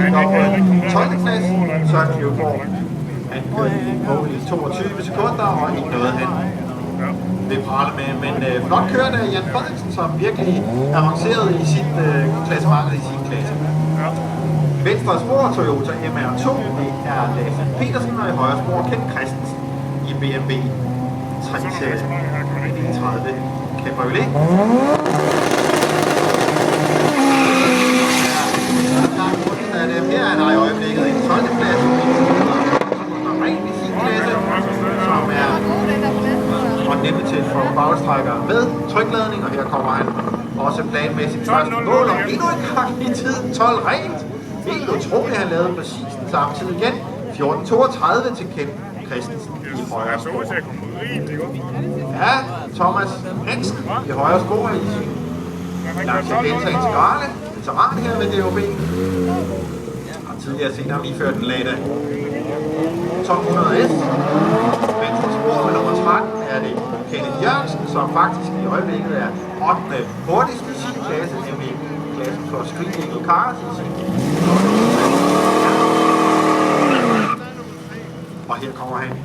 helt op på 12. klasse, Søren Kjøvgaard. Han kørte i mål i 22 sekunder, og ikke noget han vil prale med. Men flot kørende af Jan Frederiksen, som virkelig avancerede i sit klassement i sin klasse. Venstre spor Toyota MR2, det er Lasse Petersen, og i højre spor Ken Christensen i BMW 3-serie 30 Cabriolet. Her er der i øjeblikket en 12. plads, som er i sin klasse, som er og nemme til for bagstrækkere med trykladning, og her kommer han også planmæssigt første mål, og endnu en gang i tiden 12 rent. Helt utroligt, han lavede præcis den samme tid igen. 14.32 til Ken Christensen i højre spor. Ja, Thomas Hansen i højre spor i sin Lancia Integrale, veteran her ved DHB. Jeg har tidligere set ham iført den Lada 1200S. Venstre spor med nummer 13 er det Kenneth Jørgensen, som faktisk i øjeblikket er 8. hurtigst i sin klasse, nemlig klassen for Street Eagle Cars i sin. Og her kommer han.